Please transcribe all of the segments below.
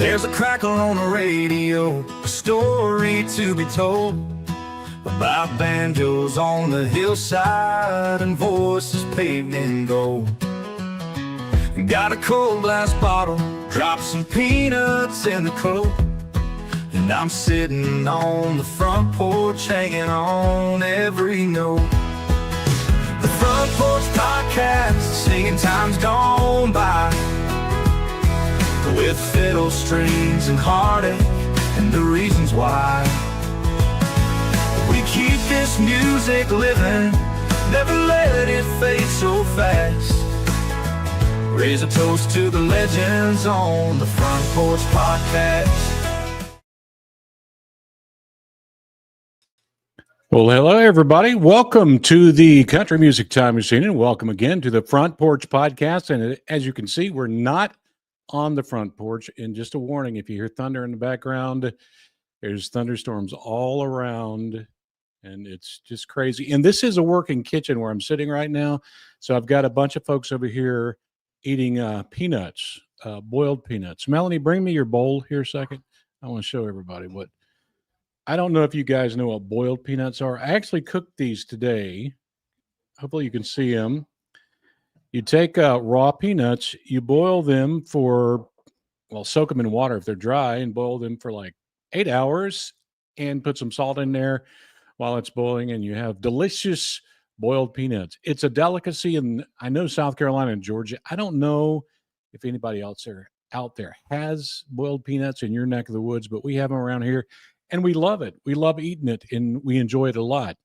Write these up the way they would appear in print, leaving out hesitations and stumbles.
There's a crackle on the radio, a story to be told about banjos on the hillside and voices paved in gold. Got a cold glass bottle, drop some peanuts in the coat, and I'm sitting on the front porch hanging on every note. The Front Porch Podcast, singing times gone by, with fiddle strings and heartache and the reasons why. We keep this music living, never let it fade so fast. Raise a toast to the legends on the Front Porch Podcast. Well, hello, everybody. Welcome to the Country Music Time Machine, and welcome again to the Front Porch Podcast. And as you can see, we're not on the front porch. And just a warning, if you hear thunder in the background, there's thunderstorms all around, and it's just crazy. And this is a working kitchen where I'm sitting right now. So I've got a bunch of folks over here eating peanuts, boiled peanuts. Melanie, bring me your bowl here a second. I want to show everybody what. I don't know if you guys know what boiled peanuts are. I actually cooked these today. Hopefully you can see them. You take raw peanuts, you boil them for, well, soak them in water if they're dry, and boil them for like 8 hours and put some salt in there while it's boiling, and you have delicious boiled peanuts. It's a delicacy in, I know, South Carolina and Georgia. I don't know if anybody else out there has boiled peanuts in your neck of the woods, but we have them around here, and we love it. We love eating it, and we enjoy it a lot.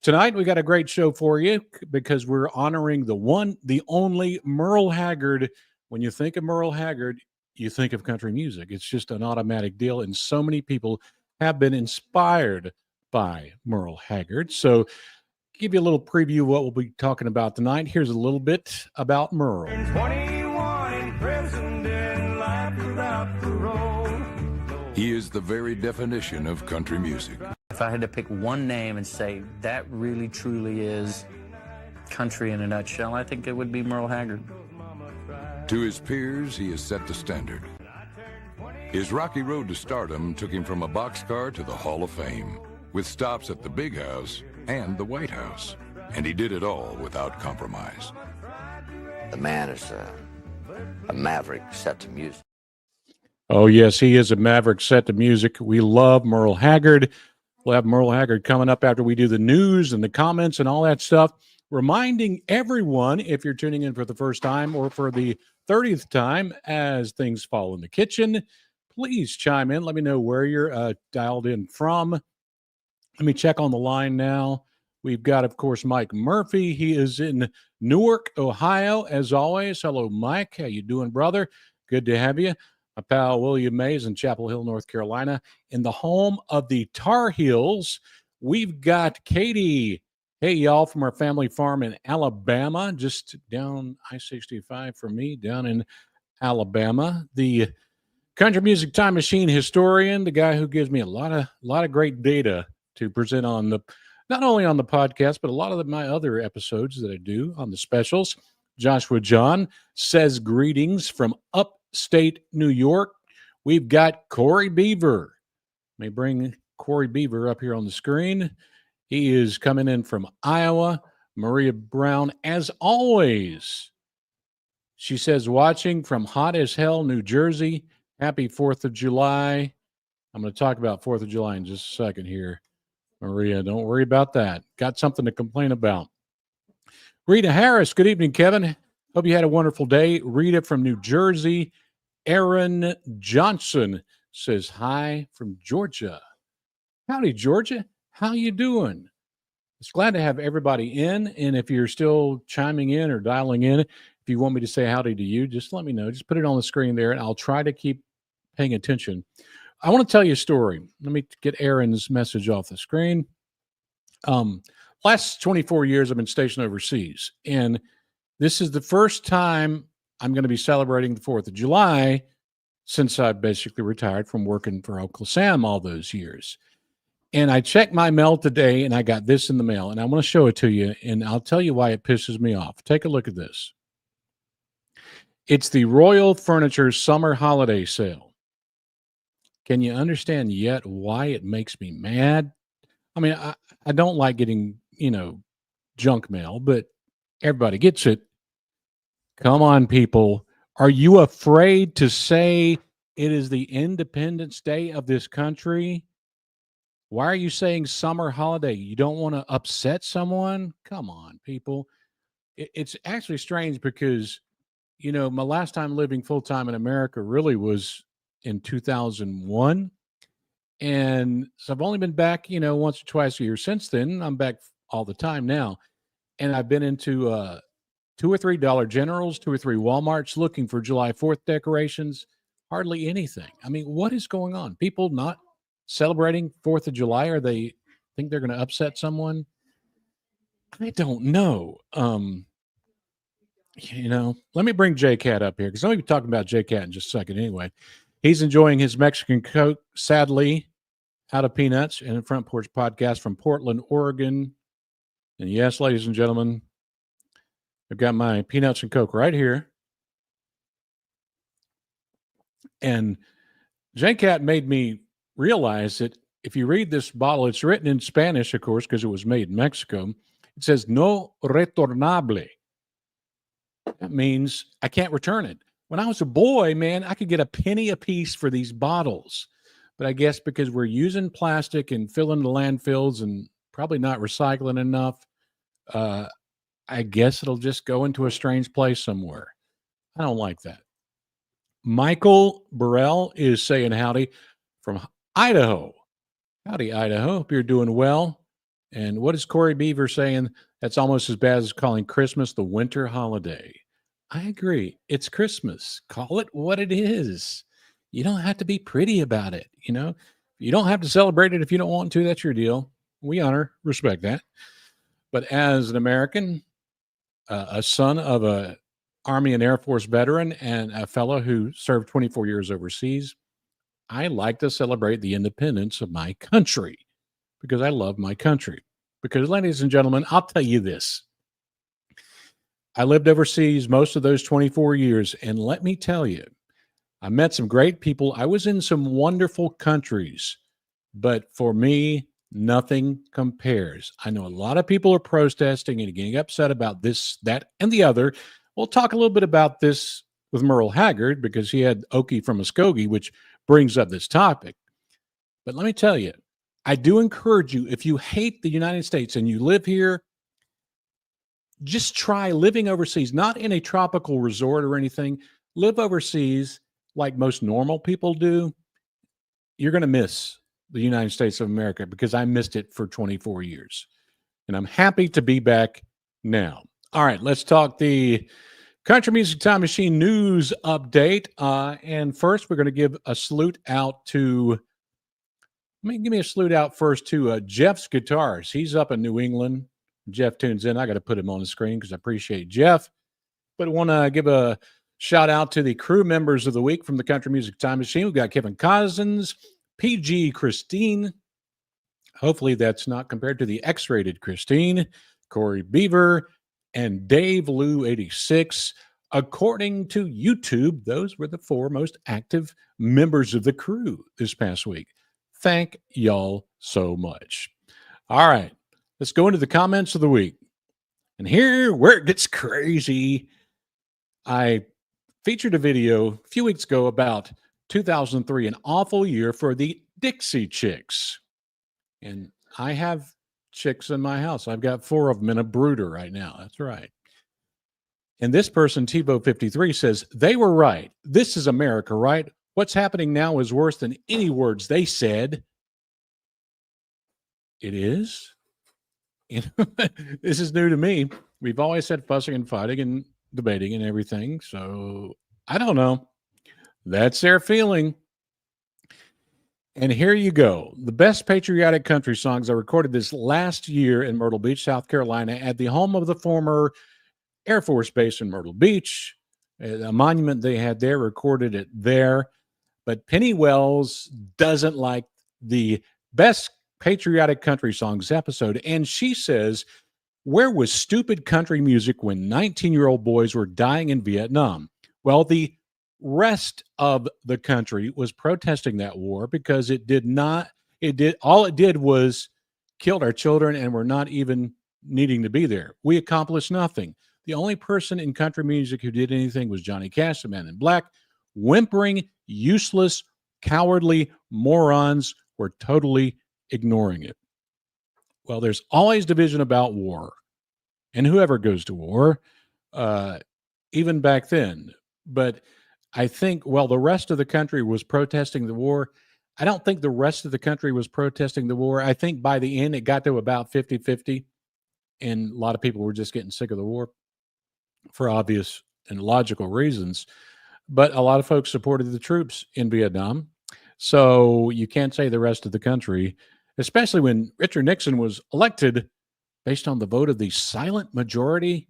Tonight, we got a great show for you because we're honoring the one, the only Merle Haggard. When you think of Merle Haggard, you think of country music. It's just an automatic deal, and so many people have been inspired by Merle Haggard. So, give you a little preview of what we'll be talking about tonight. Here's a little bit about Merle. 21 in prison, didn't laugh without parole. He is the very definition of country music. If I had to pick one name and say that really truly is country in a nutshell, I think it would be Merle Haggard. To his peers, he has set the standard. His rocky road to stardom took him from a boxcar to the Hall of Fame, with stops at the Big House and the White House. And he did it all without compromise. The man is a maverick set to music. Oh, yes, he is a maverick set to music. We love Merle Haggard. We'll have Merle Haggard coming up after we do the news and the comments and all that stuff. Reminding everyone, if you're tuning in for the first time or for the 30th time as things fall in the kitchen, please chime in. Let me know where you're dialed in from. Let me check on the line now. We've got, of course, Mike Murphy. He is in Newark, Ohio, as always. Hello, Mike. How you doing, brother? Good to have you. My pal William Mays in Chapel Hill, North Carolina. In the home of the Tar Heels, we've got Katie. Hey, y'all, from our family farm in Alabama, just down I-65 from me, down in Alabama. The Country Music Time Machine historian, the guy who gives me a lot of great data to present on the, not only on the podcast, but a lot of my other episodes that I do on the specials. Joshua John says greetings from upstate New York. We've got Corey Beaver. Let me bring Corey Beaver up here on the screen. He is coming in from Iowa. Maria Brown, as always, she says, watching from hot as hell, New Jersey. Happy 4th of July. I'm going to talk about 4th of July in just a second here. Maria, don't worry about that. Got something to complain about. Rita Harris, good evening, Kevin. Hope you had a wonderful day. Rita from New Jersey. Aaron Johnson says hi from Georgia. Howdy, Georgia. How you doing? It's glad to have everybody in. And if you're still chiming in or dialing in, if you want me to say howdy to you, just let me know. Just put it on the screen there, and I'll try to keep paying attention. I want to tell you a story. Let me get Aaron's message off the screen. Last 24 years, I've been stationed overseas, and this is the first time I'm going to be celebrating the 4th of July since I basically retired from working for Uncle Sam all those years. And I checked my mail today, and I got this in the mail, and I want to show it to you, and I'll tell you why it pisses me off. Take a look at this. It's the Royal Furniture Summer Holiday Sale. Can you understand yet why it makes me mad? I mean, I don't like getting, junk mail, but everybody gets it. Come on, people. Are you afraid to say it is the Independence Day of this country? Why are you saying summer holiday? You don't want to upset someone? Come on, people. It's actually strange because, my last time living full time in America really was in 2001. And so I've only been back, once or twice a year since then. I'm back all the time now. And I've been into two or three Dollar Generals, two or three Walmarts looking for July 4th decorations. Hardly anything. I mean, what is going on? People not celebrating 4th of July? Or they think they're going to upset someone? I don't know. Let me bring J Cat up here because I'm going to be talking about J Cat in just a second anyway. He's enjoying his Mexican Coke, sadly, out of Peanuts and Front Porch Podcast from Portland, Oregon. And yes, ladies and gentlemen, I've got my Peanuts and Coke right here. And J Cat made me realize that if you read this bottle, it's written in Spanish, of course, because it was made in Mexico. It says no retornable. That means I can't return it. When I was a boy, man, I could get a penny a piece for these bottles. But I guess because we're using plastic and filling the landfills and probably not recycling enough, I guess it'll just go into a strange place somewhere. I don't like that. Michael Burrell is saying howdy from Idaho. Howdy, Idaho. Hope you're doing well. And what is Corey Beaver saying? That's almost as bad as calling Christmas the winter holiday. I agree. It's Christmas. Call it what it is. You don't have to be pretty about it. You don't have to celebrate it if you don't want to. That's your deal. We respect that. But as an American, a son of a Army and Air Force veteran and a fellow who served 24 years overseas, I like to celebrate the independence of my country because I love my country. Because, ladies and gentlemen, I'll tell you this. I lived overseas most of those 24 years, and let me tell you, I met some great people. I was in some wonderful countries, but for me, nothing compares. I know a lot of people are protesting and getting upset about this, that, and the other. We'll talk a little bit about this with Merle Haggard because he had Okie from Muskogee, which brings up this topic. But let me tell you, I do encourage you, if you hate the United States and you live here, just try living overseas, not in a tropical resort or anything. Live overseas like most normal people do. You're going to miss the United States of America because I missed it for 24 years. And I'm happy to be back now. All right, let's talk the Country Music Time Machine news update. And first, we're going to give a salute out to, give me a salute out first to Jeff's Guitars. He's up in New England. Jeff tunes in. I got to put him on the screen because I appreciate Jeff. But I want to give a shout out to the crew members of the week from the Country Music Time Machine. We've got Kevin Cousins, PG Christine. Hopefully that's not compared to the X-rated Christine, Corey Beaver, and Dave Lou 86. According to YouTube, those were the 4 most active members of the crew this past week. Thank y'all so much. All right, let's go into the comments of the week. And here where it gets crazy. I featured a video a few weeks ago about 2003, an awful year for the Dixie Chicks. And I have chicks in my house. I've got 4 of them in a brooder right now. That's right. And this person, Tebow53, says, they were right. This is America, right? What's happening now is worse than any words they said. It is. This is new to me. We've always said fussing and fighting and debating and everything. So I don't know. That's their feeling. And here you go. The best patriotic country songs I recorded this last year in Myrtle Beach, South Carolina, at the home of the former Air Force Base in Myrtle Beach. A monument they had there, recorded it there. But Penny Wells doesn't like the best patriotic country songs episode. And she says, where was stupid country music when 19-year-old boys were dying in Vietnam? Well, the rest of the country was protesting that war because all it did was killed our children, and we're not even needing to be there. We accomplished nothing. The only person in country music who did anything was Johnny Cash, the Man in Black. Whimpering, useless, cowardly morons were totally ignoring it. Well, there's always division about war, and whoever goes to war, even back then. But I think, the rest of the country was protesting the war. I don't think the rest of the country was protesting the war. I think by the end, it got to about 50-50, and a lot of people were just getting sick of the war for obvious and logical reasons. But a lot of folks supported the troops in Vietnam. So you can't say the rest of the country, especially when Richard Nixon was elected based on the vote of the silent majority.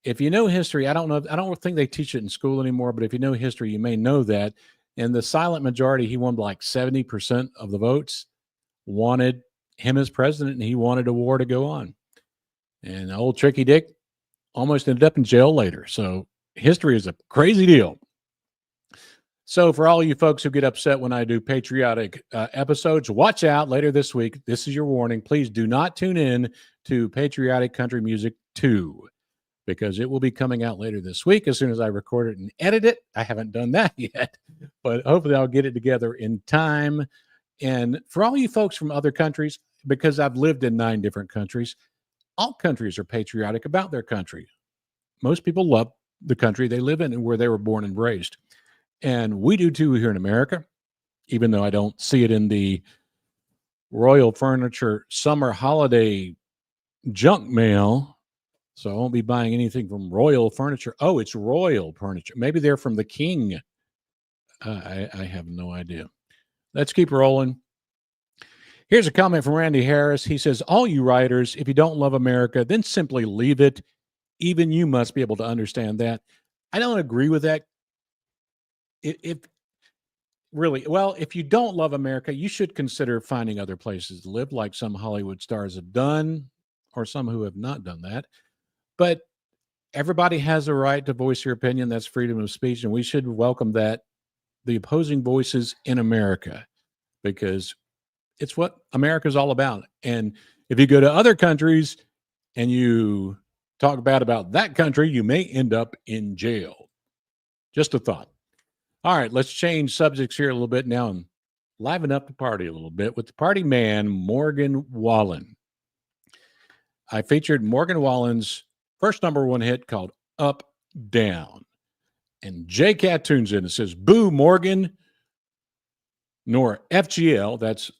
If you know history, I don't think they teach it in school anymore, but if you know history, you may know that. And the silent majority, he won like 70% of the votes, wanted him as president, and he wanted a war to go on. And old Tricky Dick almost ended up in jail later. So history is a crazy deal. So for all you folks who get upset when I do patriotic episodes, watch out later this week. This is your warning. Please do not tune in to Patriotic Country Music 2, because it will be coming out later this week as soon as I record it and edit it. I haven't done that yet, but hopefully I'll get it together in time. And for all you folks from other countries, because I've lived in 9 different countries, all countries are patriotic about their country. Most people love the country they live in and where they were born and raised. And we do too here in America, even though I don't see it in the Royal Furniture summer holiday junk mail. So I won't be buying anything from Royal Furniture. Oh, it's Royal Furniture. Maybe they're from the King. I have no idea. Let's keep rolling. Here's a comment from Randy Harris. He says, all you writers, if you don't love America, then simply leave it. Even you must be able to understand that. I don't agree with that. If you don't love America, you should consider finding other places to live, like some Hollywood stars have done, or some who have not done that. But everybody has a right to voice your opinion. That's freedom of speech, and we should welcome that, the opposing voices in America, because it's what America is all about. And if you go to other countries and you talk bad about that country, you may end up in jail. Just a thought. All right, let's change subjects here a little bit now and liven up the party a little bit with the party man, Morgan Wallen. I featured Morgan Wallen's first #1 hit called Up, Down. And J-Cat tunes in and says, boo, Morgan, nor FGL, that's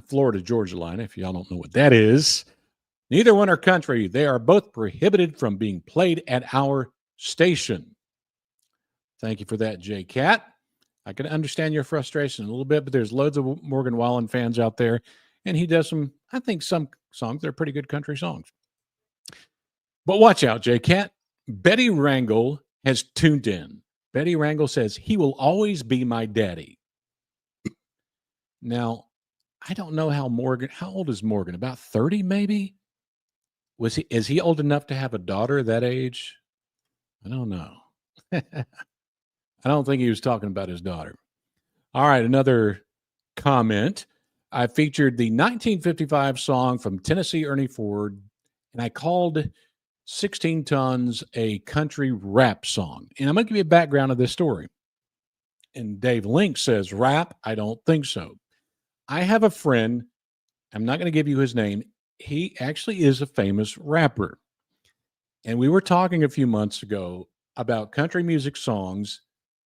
Florida Georgia line, if y'all don't know what that is. Neither one are country. They are both prohibited from being played at our station. Thank you for that, J-Cat. I can understand your frustration a little bit, but there's loads of Morgan Wallen fans out there, and he does some songs that are pretty good country songs. But watch out, J-Cat. Betty Wrangle has tuned in. Betty Wrangle says, he will always be my daddy. Now, I don't know how old is Morgan? About 30, maybe? Is he old enough to have a daughter that age? I don't know. I don't think he was talking about his daughter. All right, another comment. I featured the 1955 song from Tennessee Ernie Ford, and I called 16 Tons a country rap song. And I'm going to give you a background of this story. And Dave Link says, rap? I don't think so. I have a friend, I'm not going to give you his name. He actually is a famous rapper. And we were talking a few months ago about country music songs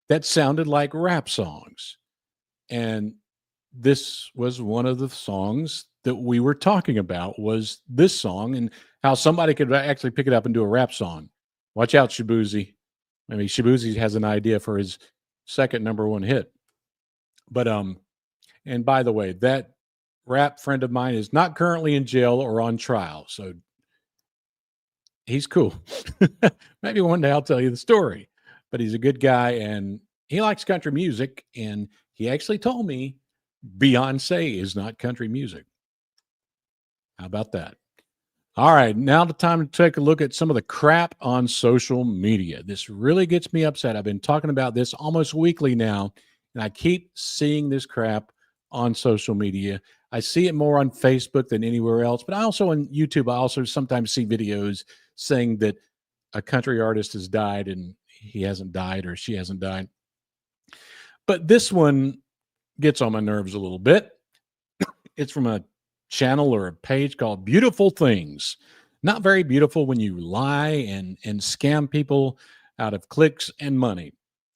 that sounded like rap songs. And this was one of the songs that we were talking about, was this song, and how somebody could actually pick it up and do a rap song. Watch out, Shabuzi. Maybe Shabuzi has an idea for his second #1 hit. But, and by the way, that rap friend of mine is not currently in jail or on trial. So he's cool. Maybe one day I'll tell you the story. But he's a good guy, and he likes country music. And he actually told me Beyonce is not country music. How about that? All right, now the time to take a look at some of the crap on social media. This really gets me upset. I've been talking about this almost weekly now, and I keep seeing this crap on social media. I see it more on Facebook than anywhere else, but I also on YouTube, I also sometimes see videos saying that a country artist has died and he hasn't died or she hasn't died. But this one gets on my nerves a little bit. It's from a channel or a page called Beautiful Things. Not very beautiful when you lie and scam people out of clicks and money.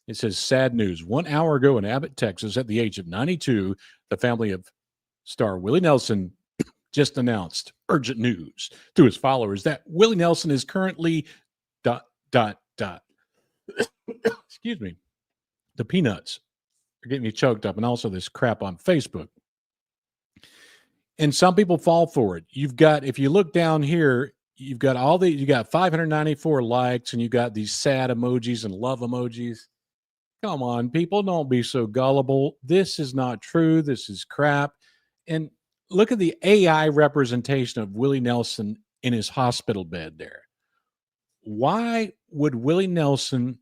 It says sad news. 1 hour ago in Abbott, Texas, at the age of 92, the family of star Willie Nelson just announced urgent news to his followers that Willie Nelson is currently ... Excuse me. The peanuts are getting me choked up, and also this crap on Facebook. And some people fall for it. You've got, if you look down here, you got 594 likes, and you got these sad emojis and love emojis. Come on, people, don't be so gullible. This is not true. This is crap. And look at the AI representation of Willie Nelson in his hospital bed there. Why would Willie Nelson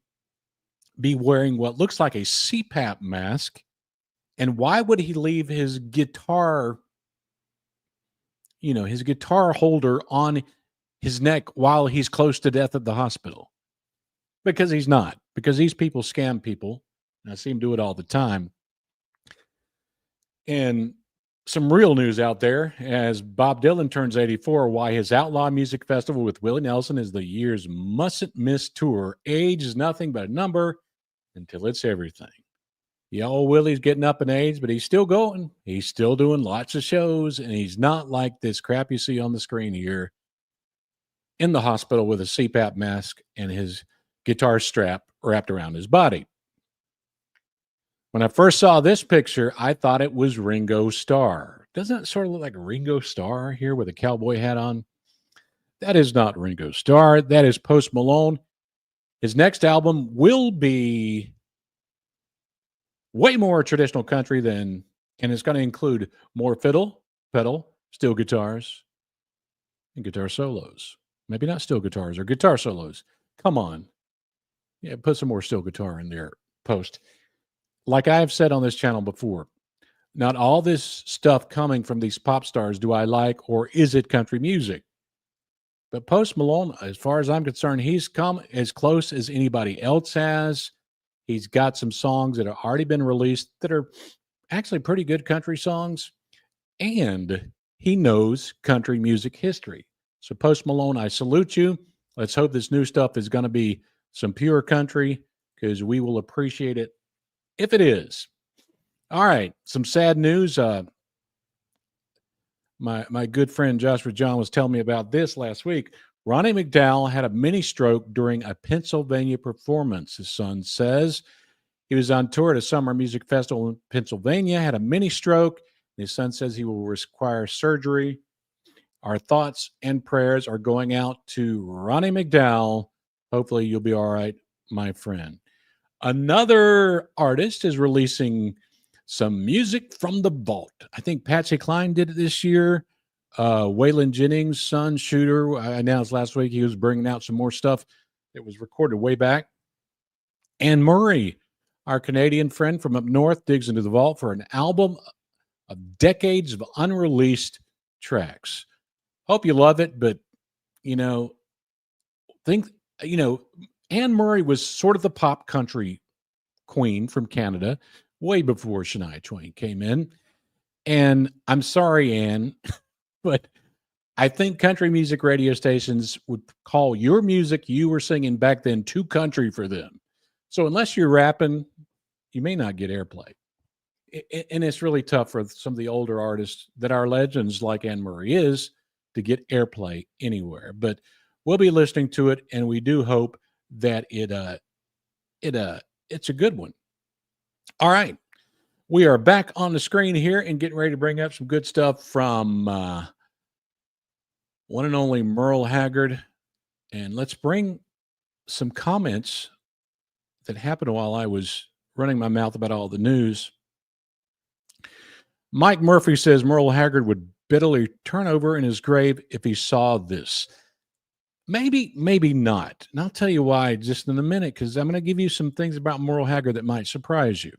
be wearing what looks like a CPAP mask? And why would he leave his guitar, his guitar holder on his neck while he's close to death at the hospital? Because he's not. Because these people scam people. And I see him do it all the time. And some real news out there, as Bob Dylan turns 84, why his Outlaw Music Festival with Willie Nelson is the year's mustn't-miss tour. Age is nothing but a number until it's everything. Yeah, old Willie's getting up in age, but he's still going. He's still doing lots of shows, and he's not like this crap you see on the screen here in the hospital with a CPAP mask and his guitar strap wrapped around his body. When I first saw this picture, I thought it was Ringo Starr. Doesn't it sort of look like Ringo Starr here with a cowboy hat on? That is not Ringo Starr. That is Post Malone. His next album will be way more traditional country and it's going to include more fiddle, pedal, steel guitars, and guitar solos. Maybe not steel guitars or guitar solos. Come on. Yeah, put some more steel guitar in there, Post. Like I've said on this channel before, not all this stuff coming from these pop stars do I like, or is it country music? But Post Malone, as far as I'm concerned, he's come as close as anybody else has. He's got some songs that have already been released that are actually pretty good country songs, and he knows country music history. So Post Malone, I salute you. Let's hope this new stuff is going to be some pure country, because we will appreciate it if it is. All right, some sad news. My good friend Joshua John was telling me about this last week. Ronnie McDowell had a mini stroke during a Pennsylvania performance, his son says. He was on tour at a summer music festival in Pennsylvania, had a mini stroke. His son says he will require surgery. Our thoughts and prayers are going out to Ronnie McDowell. Hopefully you'll be all right, my friend. Another artist is releasing some music from the vault. I think Patsy Cline did it this year. Waylon Jennings' son, Shooter, I announced last week he was bringing out some more stuff that was recorded way back. Anne Murray, our Canadian friend from up north, digs into the vault for an album of decades of unreleased tracks. Hope you love it, but, Anne Murray was sort of the pop country queen from Canada way before Shania Twain came in. And I'm sorry, Anne, but I think country music radio stations would call your music you were singing back then too country for them. So unless you're rapping, you may not get airplay. And it's really tough for some of the older artists that are legends like Anne Murray is to get airplay anywhere. But we'll be listening to it, and we do hope that it's a good one. All right. We are back on the screen here and getting ready to bring up some good stuff from one and only Merle Haggard. And let's bring some comments that happened while I was running my mouth about all the news. Mike Murphy says Merle Haggard would bitterly turn over in his grave if he saw this. Maybe, maybe not. And I'll tell you why just in a minute, because I'm going to give you some things about Merle Haggard that might surprise you.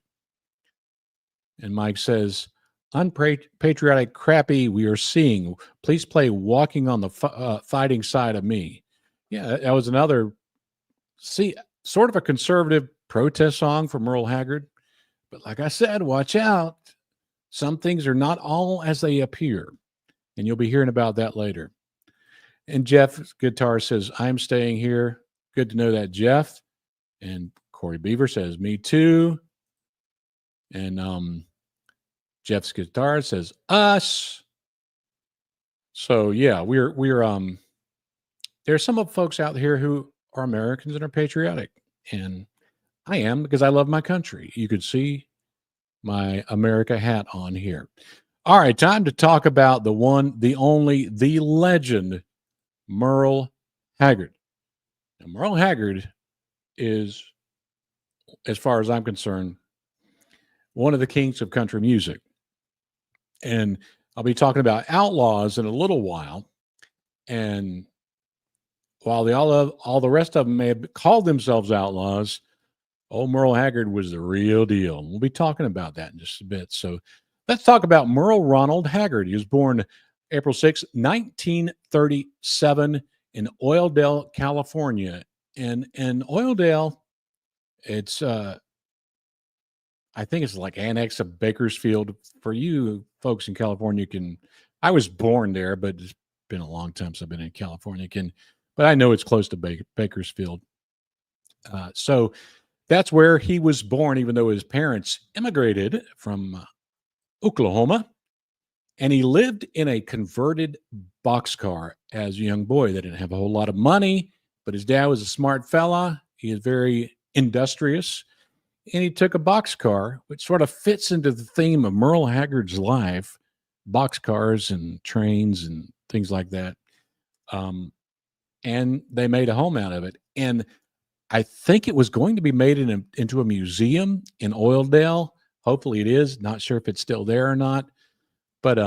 And Mike says, unpatriotic crappy we are seeing. Please play Walking on the Fighting Side of Me. Yeah, that was another, sort of a conservative protest song from Merle Haggard. But like I said, watch out. Some things are not all as they appear. And you'll be hearing about that later. And Jeff's guitar says, I'm staying here. Good to know that, Jeff. And Corey Beaver says, me too. And Jeff's guitar says, us. So yeah, we're there's some of folks out here who are Americans and are patriotic. And I am, because I love my country. You could see my America hat on here. All right, time to talk about the one, the only, the legend, Merle Haggard. Now, Merle Haggard is, as far as I'm concerned, one of the kings of country music. And I'll be talking about outlaws in a little while. And while all the rest of them may have called themselves outlaws, old Merle Haggard was the real deal. We'll be talking about that in just a bit. So let's talk about Merle Ronald Haggard. He was born April 6, 1937 in Oildale, California. And Oildale, it's I think it's like annex of Bakersfield. For you folks in California, I was born there, but it's been a long time since I've been in California. But I know it's close to Bakersfield. So that's where he was born, even though his parents immigrated from Oklahoma. And he lived in a converted boxcar as a young boy. They didn't have a whole lot of money, but his dad was a smart fella. He is very industrious. And he took a boxcar, which sort of fits into the theme of Merle Haggard's life, boxcars and trains and things like that. And they made a home out of it. And I think it was going to be made into a museum in Oildale. Hopefully it is. Not sure if it's still there or not. But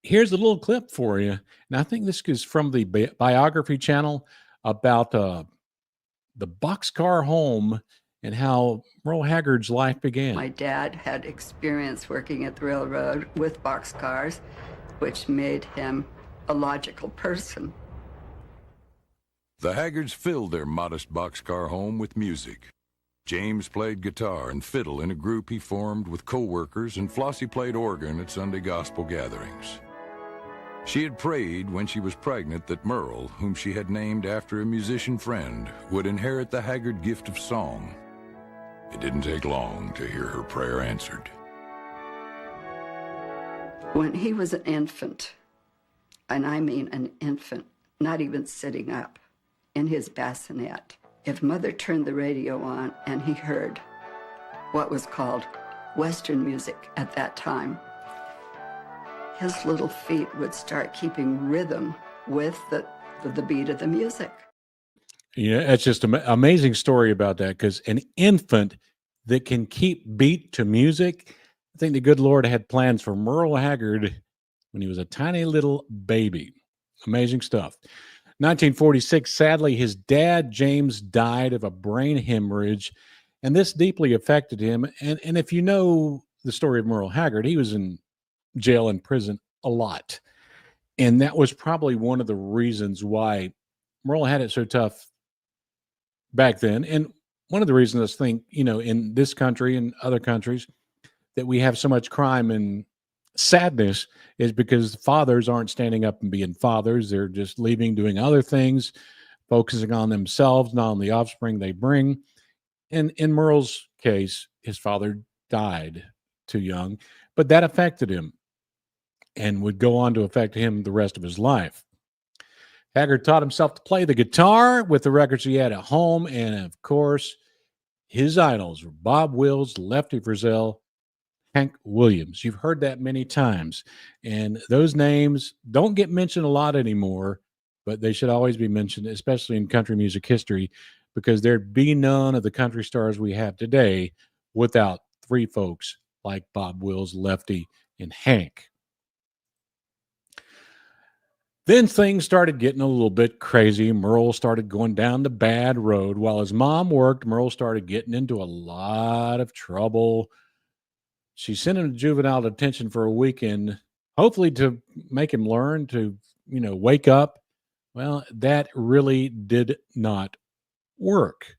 here's a little clip for you. And I think this is from the biography channel about the boxcar home and how Merle Haggard's life began. My dad had experience working at the railroad with boxcars, which made him a logical person. The Haggards filled their modest boxcar home with music. James played guitar and fiddle in a group he formed with co-workers, and Flossie played organ at Sunday gospel gatherings. She had prayed when she was pregnant that Merle, whom she had named after a musician friend, would inherit the Haggard gift of song. It didn't take long to hear her prayer answered. When he was an infant, and I mean an infant, not even sitting up, in his bassinet, if Mother turned the radio on and he heard what was called Western music at that time, his little feet would start keeping rhythm with the beat of the music. Yeah, it's just an amazing story about that, because an infant that can keep beat to music, I think the good Lord had plans for Merle Haggard when he was a tiny little baby. Amazing stuff. 1946, sadly, his dad, James, died of a brain hemorrhage, and this deeply affected him. And if you know the story of Merle Haggard, he was in jail and prison a lot. And that was probably one of the reasons why Merle had it so tough back then. And one of the reasons I think, in this country and other countries that we have so much crime and sadness is because fathers aren't standing up and being fathers. They're just leaving, doing other things, focusing on themselves, not on the offspring they bring. And in Merle's case, his father died too young, but that affected him and would go on to affect him the rest of his life. Haggard taught himself to play the guitar with the records he had at home. And of course, his idols were Bob Wills, Lefty Frizzell, Hank Williams. You've heard that many times. And those names don't get mentioned a lot anymore, but they should always be mentioned, especially in country music history, because there'd be none of the country stars we have today without three folks like Bob Wills, Lefty, and Hank. Then things started getting a little bit crazy. Merle started going down the bad road. While his mom worked, Merle started getting into a lot of trouble. She sent him to juvenile detention for a weekend, hopefully to make him learn to, wake up. Well, that really did not work.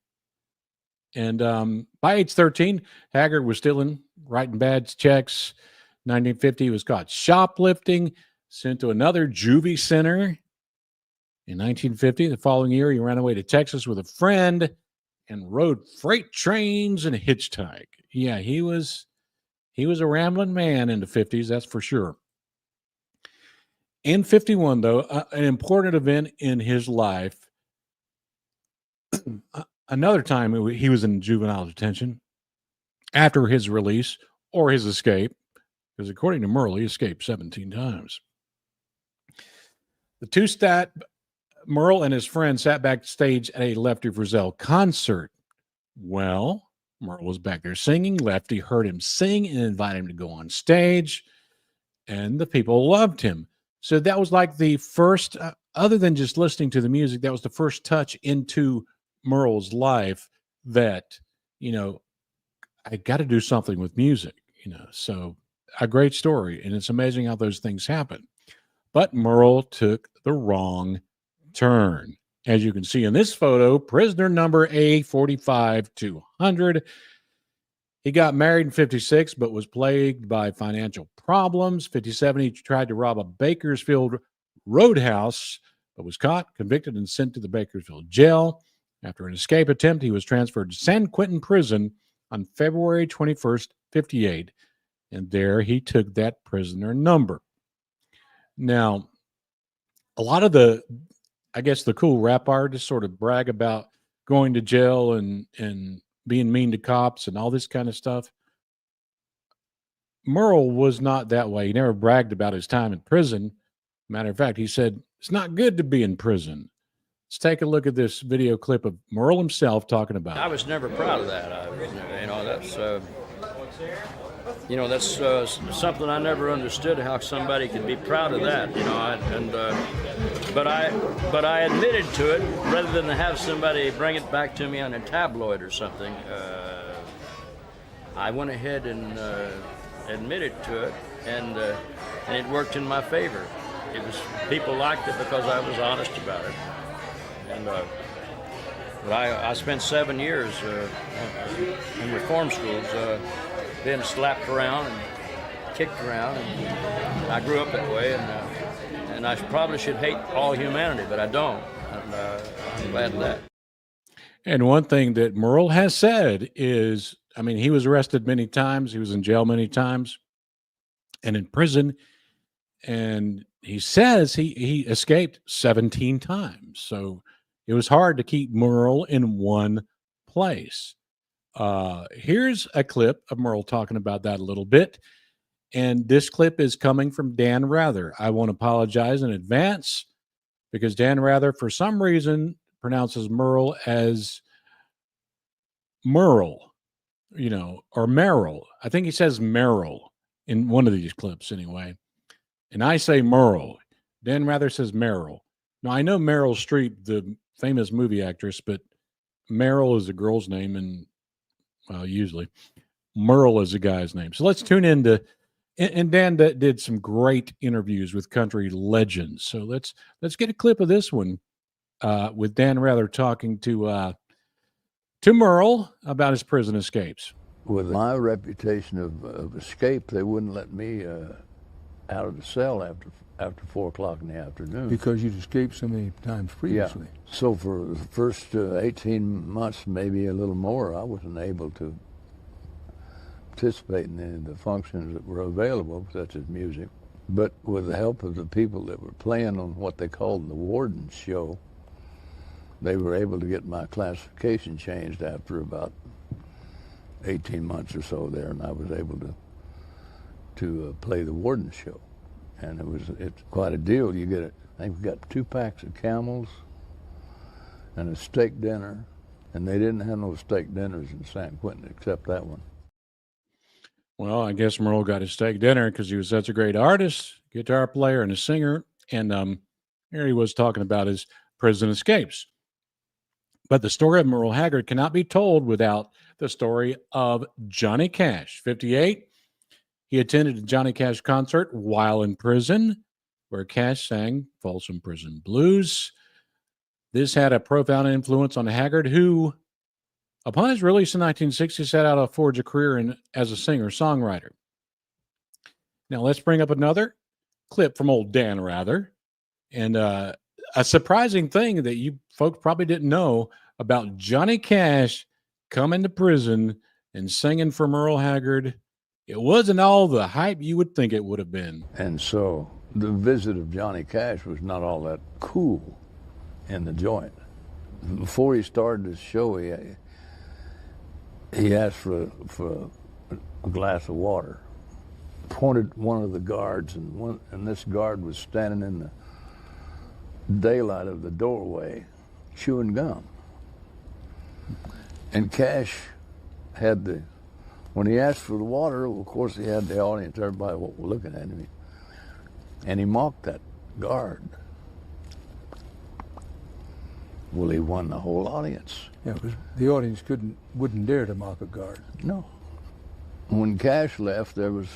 And by age 13, Haggard was stealing, writing bad checks. 1950, he was caught shoplifting, sent to another juvie center. In 1950, the following year, he ran away to Texas with a friend and rode freight trains and hitchhiked. Yeah, he was a rambling man in the 50s, that's for sure. In 51, though, an important event in his life, another time he was in juvenile detention after his release or his escape, because according to Merle, he escaped 17 times. Merle and his friend sat backstage at a Lefty Frizzell concert. Well, Merle was back there singing. Lefty heard him sing and invited him to go on stage, and the people loved him. So that was like the first, other than just listening to the music, that was the first touch into Merle's life that, I got to do something with music, So a great story, and it's amazing how those things happen. But Merle took the wrong turn. As you can see in this photo, prisoner number A45200. He got married in 56, but was plagued by financial problems. 57, he tried to rob a Bakersfield roadhouse, but was caught, convicted, and sent to the Bakersfield jail. After an escape attempt, he was transferred to San Quentin Prison on February 21st, 58, and there he took that prisoner number. Now, a lot of the cool rap artists sort of brag about going to jail and being mean to cops and all this kind of stuff. Merle was not that way. He never bragged about his time in prison. Matter of fact, he said, it's not good to be in prison. Let's take a look at this video clip of Merle himself talking about it. I was never proud of that. That's something I never understood, how somebody could be proud of that. But I admitted to it rather than to have somebody bring it back to me on a tabloid or something. I went ahead and admitted to it, and it worked in my favor. People liked it because I was honest about it. But I spent 7 years in reform schools, being slapped around and kicked around, and I grew up that way. And I probably should hate all humanity, but I don't. And I'm glad of that. And one thing that Merle has said is, he was arrested many times. He was in jail many times and in prison. And he says he escaped 17 times. So it was hard to keep Merle in one place. Here's a clip of Merle talking about that a little bit. And this clip is coming from Dan Rather. I want to apologize in advance because Dan Rather, for some reason, pronounces Merle as Merle, or Merrill. I think he says Merrill in one of these clips anyway. And I say Merle. Dan Rather says Merrill. Now, I know Meryl Streep, the famous movie actress, but Meryl is a girl's name, and usually Merle is a guy's name. So let's tune into, and Dan did some great interviews with country legends. So let's get a clip of this one with Dan Rather talking to Merle about his prison escapes. With my reputation of escape, they wouldn't let me out of the cell after 4 o'clock in the afternoon. Because you'd escaped so many times previously. Yeah. So for the first 18 months, maybe a little more, I wasn't able to participate in any of the functions that were available, such as music. But with the help of the people that were playing on what they called the Warden Show, they were able to get my classification changed after about 18 months or so there, and I was able to play the Warden Show. And it's quite a deal. You get I think we got 2 packs of Camels and a steak dinner, and they didn't have no steak dinners in San Quentin except that one. Well, I guess Merle got his steak dinner because he was such a great artist, guitar player, and a singer. And Here he was talking about his prison escapes. But the story of Merle Haggard cannot be told without the story of Johnny Cash. 58, he attended a Johnny Cash concert while in prison, where Cash sang Folsom Prison Blues. This had a profound influence on Haggard, who, upon his release in 1960, set out to forge a career as a singer-songwriter. Now, let's bring up another clip from old Dan Rather. And a surprising thing that you folks probably didn't know about Johnny Cash coming to prison and singing for Merle Haggard. It wasn't all the hype you would think it would have been. And so the visit of Johnny Cash was not all that cool in the joint. Before he started his show, he asked for a glass of water, pointed one of the guards, and this guard was standing in the daylight of the doorway chewing gum. And Cash had when he asked for the water, of course he had the audience, everybody was looking at him, and he mocked that guard. Well, he won the whole audience. Yeah, the audience wouldn't dare to mock a guard. No. When Cash left, there was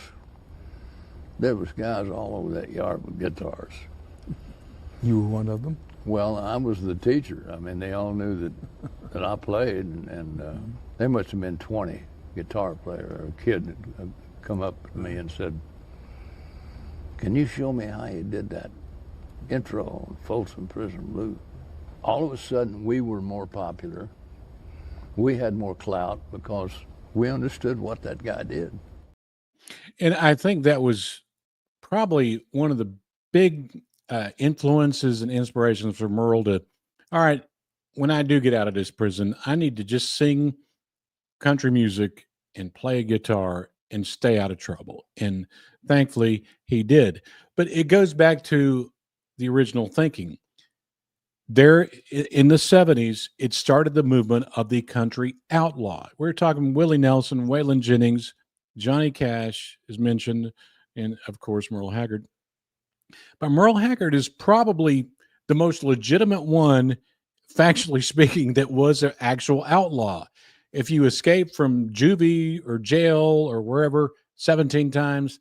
guys all over that yard with guitars. You were one of them? Well, I was the teacher. I mean, they all knew that I played, and there must have been 20 guitar player or a kid that come up to me and said, "Can you show me how you did that intro on Folsom Prison Blues?" All of a sudden, we were more popular. We had more clout because we understood what that guy did. And I think that was probably one of the big influences and inspirations for Merle to, all right, when I do get out of this prison, I need to just sing country music and play a guitar and stay out of trouble. And thankfully he did. But it goes back to the original thinking. There in the 70s, it started the movement of the country outlaw. We're talking Willie Nelson, Waylon Jennings, Johnny Cash is mentioned, and of course, Merle Haggard. But Merle Haggard is probably the most legitimate one, factually speaking, that was an actual outlaw. If you escape from juvie or jail or wherever 17 times,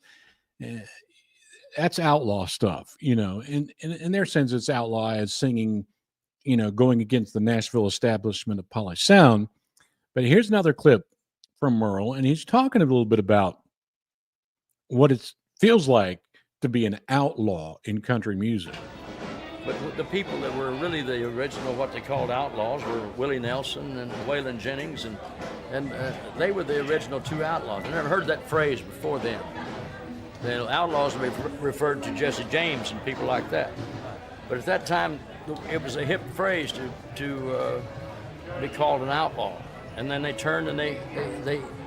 that's outlaw stuff, you know. In their sense, it's outlaw as singing, you know, going against the Nashville establishment of polished sound. But here's another clip from Merle, and he's talking a little bit about what it feels like to be an outlaw in country music. But the people that were really the original, what they called outlaws, were Willie Nelson and Waylon Jennings, and they were the original two outlaws. I never heard that phrase before them. The outlaws referred to Jesse James and people like that. But at that time, it was a hip phrase to be called an outlaw. And then they turned and they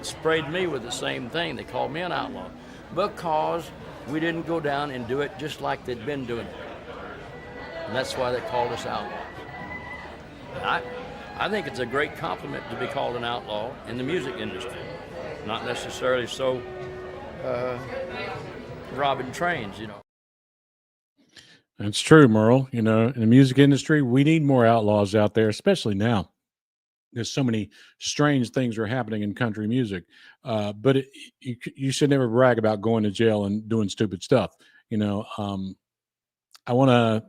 sprayed me with the same thing. They called me an outlaw because we didn't go down and do it just like they'd been doing it. And that's why they called us outlaws. I think it's a great compliment to be called an outlaw in the music industry. Not necessarily so robbing trains, you know. That's true, Merle. You know, in the music industry, we need more outlaws out there, especially now. There's so many strange things are happening in country music. But you should never brag about going to jail and doing stupid stuff. You know, I want to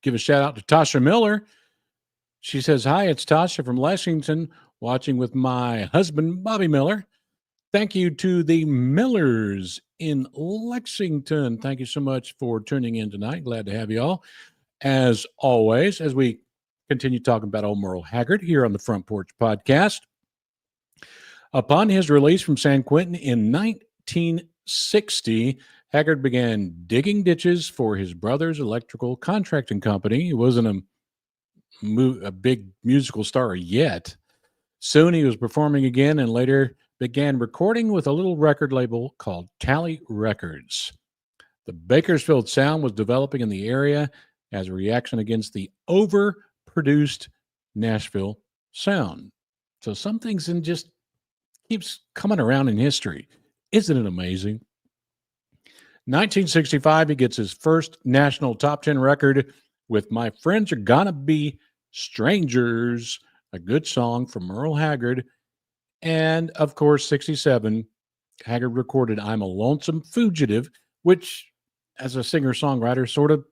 give a shout out to Tasha Miller. She says, "Hi, it's Tasha from Lexington, watching with my husband, Bobby Miller. Thank you to the Millers in Lexington. Thank you so much for tuning in tonight. Glad to have you all. As always, as we continue talking about old Merle Haggard here on the Front Porch Podcast. Upon his release from San Quentin in 1960, Haggard began digging ditches for his brother's electrical contracting company. He wasn't a big musical star yet. Soon he was performing again and later began recording with a little record label called Tally Records. The Bakersfield sound was developing in the area as a reaction against the overproduced Nashville sound. So some things just keeps coming around in history. Isn't it amazing? 1965, he gets his first national top 10 record with My Friends Are Gonna Be Strangers, a good song from Merle Haggard. And of course, 67, Haggard recorded I'm a Lonesome Fugitive, which, as a singer-songwriter, sort of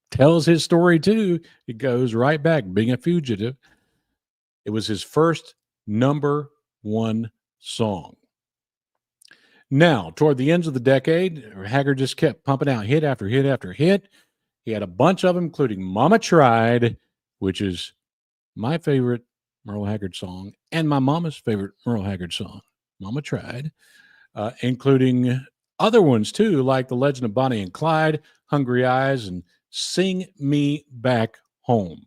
tells his story too. It goes right back, being a fugitive. It was his first #1 song. Now, toward the ends of the decade, Haggard just kept pumping out hit after hit after hit. He had a bunch of them, including Mama Tried, which is my favorite Merle Haggard song and my mama's favorite Merle Haggard song, Mama Tried, including other ones too, like The Legend of Bonnie and Clyde, Hungry Eyes, and Sing Me Back Home.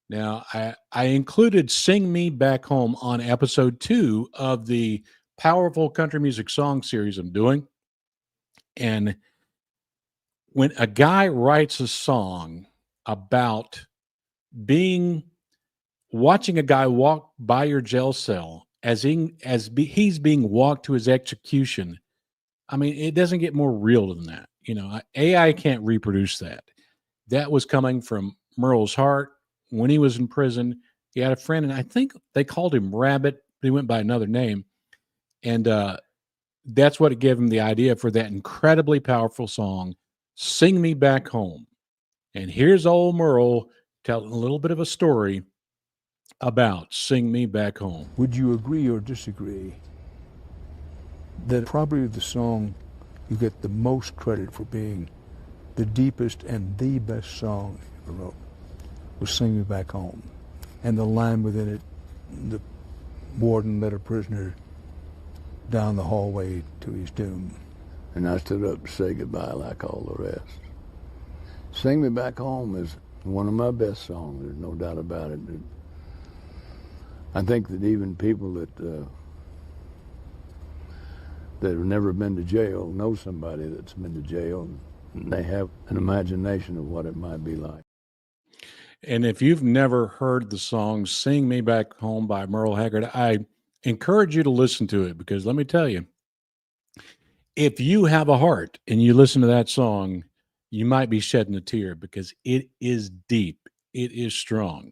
Now, I included Sing Me Back Home on episode 2 of the Powerful Country Music Song series I'm doing. And when a guy writes a song about watching a guy walk by your jail cell he's being walked to his execution, I mean, it doesn't get more real than that. You know, AI can't reproduce that. That was coming from Merle's heart when he was in prison. He had a friend, and I think they called him Rabbit, but he went by another name. And that's what gave him the idea for that incredibly powerful song, Sing Me Back Home. And here's old Merle telling a little bit of a story about Sing Me Back Home. Would you agree or disagree that probably the song you get the most credit for being the deepest and the best song you ever wrote was Sing Me Back Home? And the line within it, the warden led a prisoner down the hallway to his doom. And I stood up to say goodbye like all the rest. Sing Me Back Home is one of my best songs, there's no doubt about it. I think that even people that have never been to jail know somebody that's been to jail, and they have an imagination of what it might be like. And if you've never heard the song Sing Me Back Home by Merle Haggard, I encourage you to listen to it, because let me tell you, if you have a heart and you listen to that song, you might be shedding a tear, because it is deep. It is strong.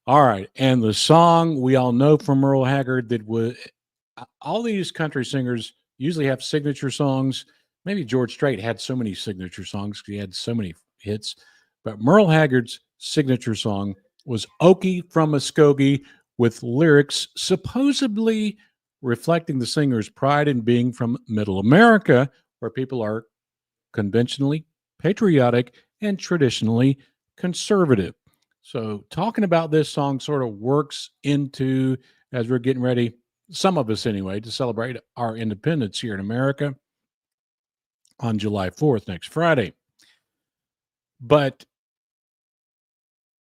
All right. And the song we all know from Merle Haggard, that was, all these country singers usually have signature songs. Maybe George Strait had so many signature songs because he had so many hits. But Merle Haggard's signature song was Okie from Muskogee, with lyrics supposedly reflecting the singer's pride in being from Middle America, where people are conventionally patriotic and traditionally conservative. So talking about this song sort of works into, as we're getting ready, some of us anyway, to celebrate our independence here in America on July 4th, next Friday. But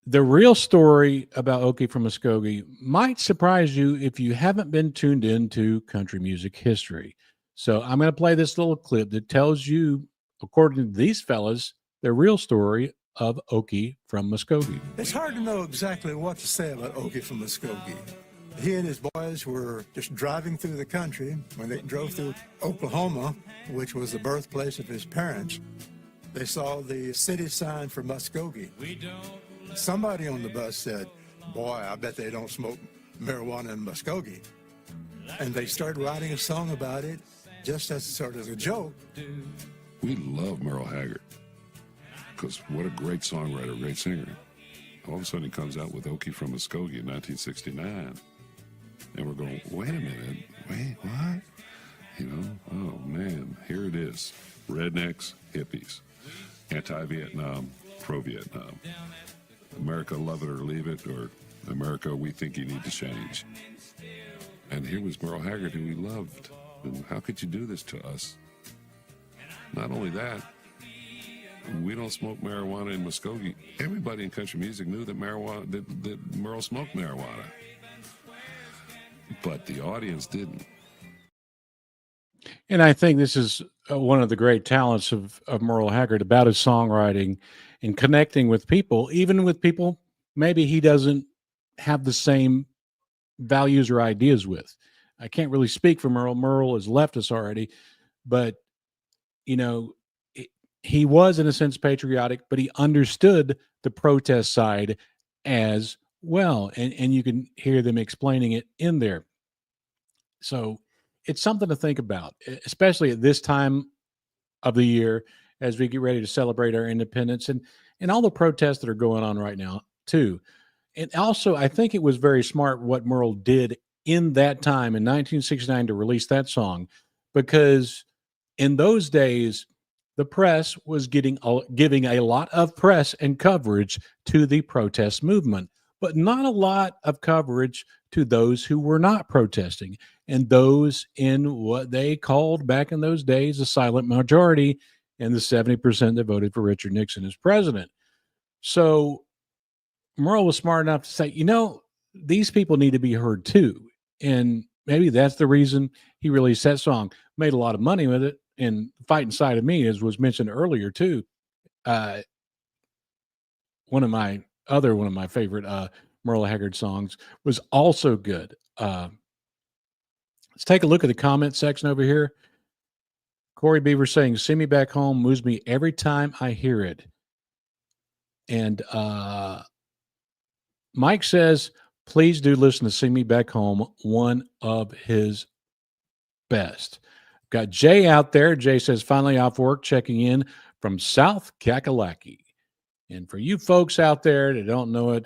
the real story about Okie from Muskogee might surprise you if you haven't been tuned into country music history. So I'm going to play this little clip that tells you, according to these fellas, the real story of Okie from Muskogee. It's hard to know exactly what to say about Okie from Muskogee. He and his boys were just driving through the country when they drove through Oklahoma, which was the birthplace of his parents. They saw the city sign for Muskogee. Somebody on the bus said, "Boy, I bet they don't smoke marijuana in Muskogee." And they started writing a song about it, just as sort of a joke. We love Merle Haggard, because what a great songwriter, great singer. All of a sudden he comes out with Okie from Muskogee in 1969. And we're going, wait a minute, wait, what? You know, oh man, here it is. Rednecks, hippies, anti-Vietnam, pro-Vietnam. America, love it or leave it, or America, we think you need to change. And here was Merle Haggard, who we loved. And how could you do this to us? Not only that, we don't smoke marijuana in Muskogee. Everybody in country music knew that that Merle smoked marijuana. But the audience didn't. And I think this is one of the great talents of Merle Haggard, about his songwriting and connecting with people, even with people maybe he doesn't have the same values or ideas with. I can't really speak for Merle. Merle has left us already. But, you know, he was in a sense patriotic, but he understood the protest side as well. And you can hear them explaining it in there. So it's something to think about, especially at this time of the year as we get ready to celebrate our independence and all the protests that are going on right now too. And also, I think it was very smart what Merle did in that time in 1969 to release that song, because in those days, the press was giving a lot of press and coverage to the protest movement, but not a lot of coverage to those who were not protesting and those in what they called back in those days a silent majority, and the 70% that voted for Richard Nixon as president. So Merle was smart enough to say, these people need to be heard too. And maybe that's the reason he released that song. Made a lot of money with it. And Fight Inside of Me, as was mentioned earlier too. One of my favorite Merle Haggard songs was also good. Let's take a look at the comment section over here. Corey Beaver saying, "See Me Back Home moves me every time I hear it." And Mike says, "Please do listen to See Me Back Home, one of his best." Got Jay out there. Jay says, "Finally off work, checking in from South Kakalaki." And for you folks out there that don't know it,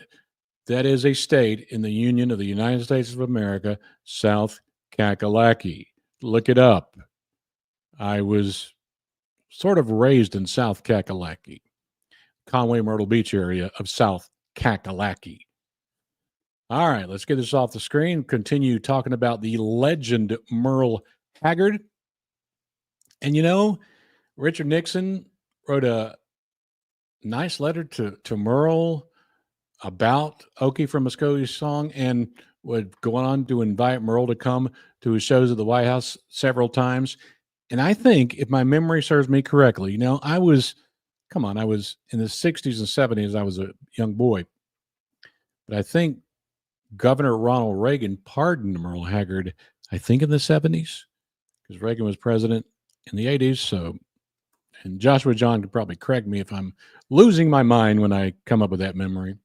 that is a state in the Union of the United States of America, South Kakalaki. Look it up. I was sort of raised in South Kakalaki, Conway, Myrtle Beach area of South Kakalaki. All right, let's get this off the screen. Continue talking about the legend Merle Haggard. And Richard Nixon wrote a nice letter to Merle about Okie from Muskoge's song, and would go on to invite Merle to come to his shows at the White House several times. And I think, if my memory serves me correctly, I was in the 60s and 70s. I was a young boy. But I think Governor Ronald Reagan pardoned Merle Haggard, I think in the 70s, because Reagan was president in the 80s. So, and Joshua John could probably correct me if I'm losing my mind when I come up with that memory.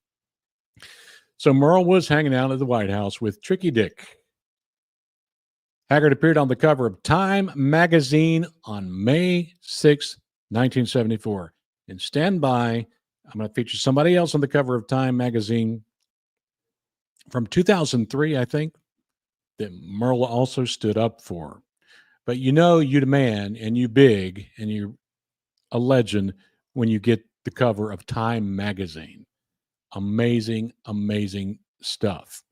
So Merle was hanging out at the White House with Tricky Dick. Haggard appeared on the cover of Time magazine on May 6, 1974. And stand by, I'm going to feature somebody else on the cover of Time magazine from 2003, I think, that Merle also stood up for. But you the man, and you big, and you're a legend when you get the cover of Time magazine. Amazing, amazing stuff.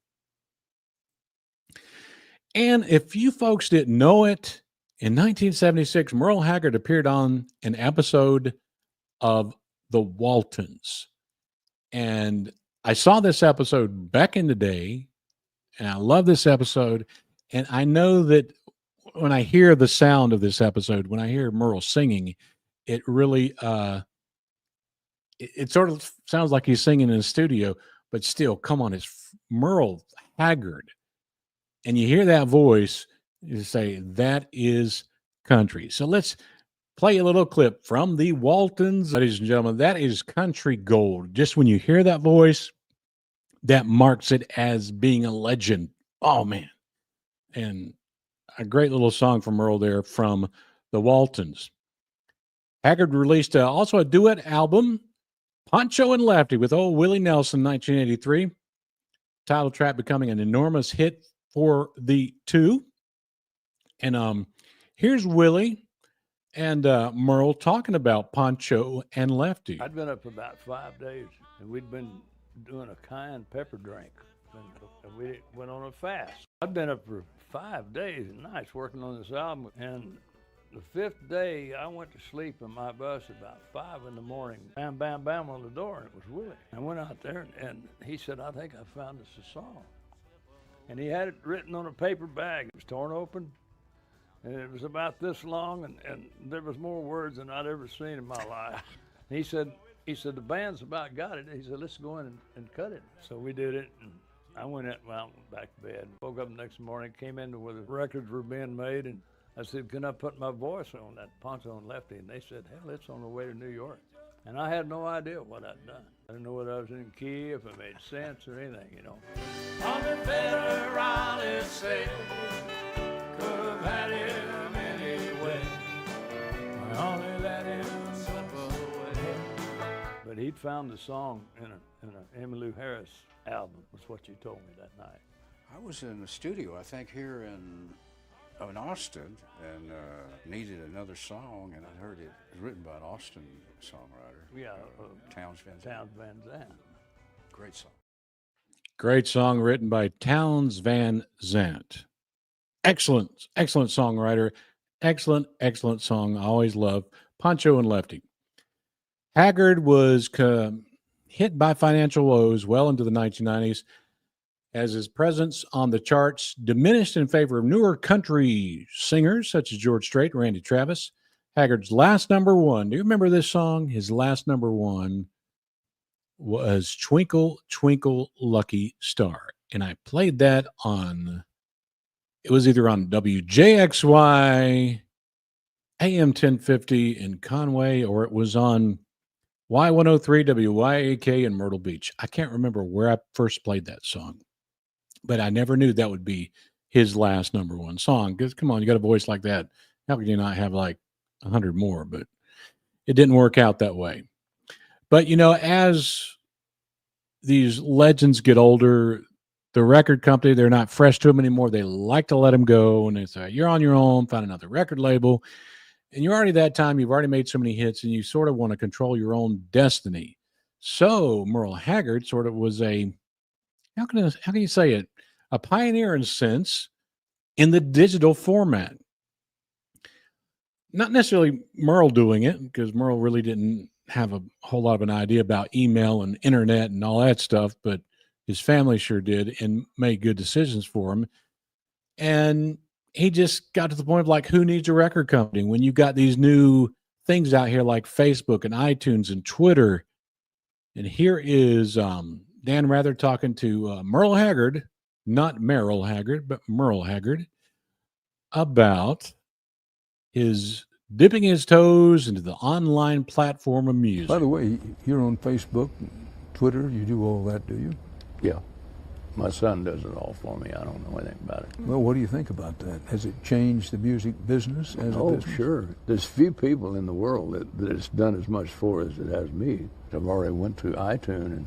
And if you folks didn't know it, in 1976, Merle Haggard appeared on an episode of The Waltons. And I saw this episode back in the day, and I love this episode. And I know that when I hear the sound of this episode, when I hear Merle singing, it really, it sort of sounds like he's singing in a studio, but still, come on, it's Merle Haggard. And you hear that voice, you say, that is country. So let's play a little clip from the Waltons. Ladies and gentlemen, that is country gold. Just when you hear that voice, that marks it as being a legend. Oh, man. And a great little song from Merle there from the Waltons. Haggard released also a duet album, Poncho and Lefty, with old Willie Nelson, 1983. Title track becoming an enormous hit for the two. And here's Willie and Merle talking about Poncho and Lefty. I'd been up for about 5 days, and we'd been doing a cayenne pepper drink, and we went on a fast. I'd been up for 5 days and nights working on this album, and the 5th day, I went to sleep in my bus about 5 in the morning. Bam, bam, bam on the door, and it was Willie. I went out there, and he said, "I think I found us a song." And he had it written on a paper bag. It was torn open, and it was about this long, and there was more words than I'd ever seen in my life. And he said, the band's about got it. He said, "Let's go in and cut it." So we did it, and I went back to bed. Woke up the next morning, came in where the records were being made, and I said, can I put my voice on that Poncho and Lefty? And they said, hell, it's on the way to New York. And I had no idea what I'd done. I didn't know whether I was in key, if it made sense or anything, you know. On the federal sail, could have had him anyway. I only let him slip away. But he'd found the song in an Emmylou Harris album, was what you told me that night. I was in the studio, I think, here in Austin, and needed another song, and I heard it was written by an Austin songwriter. Yeah, Townes Van Zandt. Townes Van Zandt. Great song. Great song written by Townes Van Zandt. Excellent songwriter. Excellent song. I always love Poncho and Lefty. Haggard was hit by financial woes well into the 1990s as his presence on the charts diminished in favor of newer country singers such as George Strait and Randy Travis. Haggard's last number one, do you remember this song? His last number one was Twinkle, Twinkle, Lucky Star. And I played that on, it was either on WJXY, AM 1050 in Conway, or it was on Y103 WYAK in Myrtle Beach. I can't remember where I first played that song, but I never knew that would be his last number one song. Because come on, you got a voice like that. How could you not have like 100 more? But it didn't work out that way. But, you know, as these legends get older, the record company, they're not fresh to them anymore. They like to let them go. And they say, you're on your own, find another record label. And you're already that time, you've already made so many hits, and you sort of want to control your own destiny. So Merle Haggard sort of was a, how can you say it? A pioneer in a sense in the digital format. Not necessarily Merle doing it, because Merle really didn't have a whole lot of an idea about email and internet and all that stuff, but his family sure did and made good decisions for him. And he just got to the point of like, who needs a record company when you got these new things out here like Facebook and iTunes and Twitter? And here is Dan Rather talking to Merle Haggard, not Merle Haggard, but Merle Haggard, about his dipping his toes into the online platform of music. By the way, you're on Facebook, Twitter, you do all that, do you? Yeah. My son does it all for me. I don't know anything about it. Well, what do you think about that? Has it changed the music business as a business? Sure. There's few people in the world that it's done as much for as it has me. I've already went to iTunes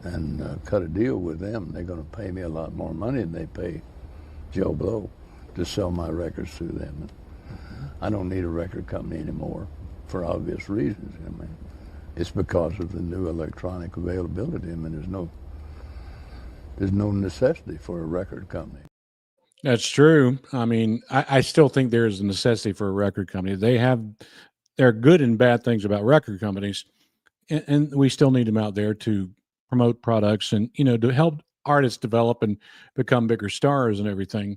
and cut a deal with them. They're going to pay me a lot more money than they pay Joe Blow to sell my records through them. And I don't need a record company anymore for obvious reasons. I mean, it's because of the new electronic availability. I mean, there's no necessity for a record company. That's true. I mean, I still think there is a necessity for a record company. There are good and bad things about record companies, and we still need them out there to promote products and, you know, to help artists develop and become bigger stars and everything.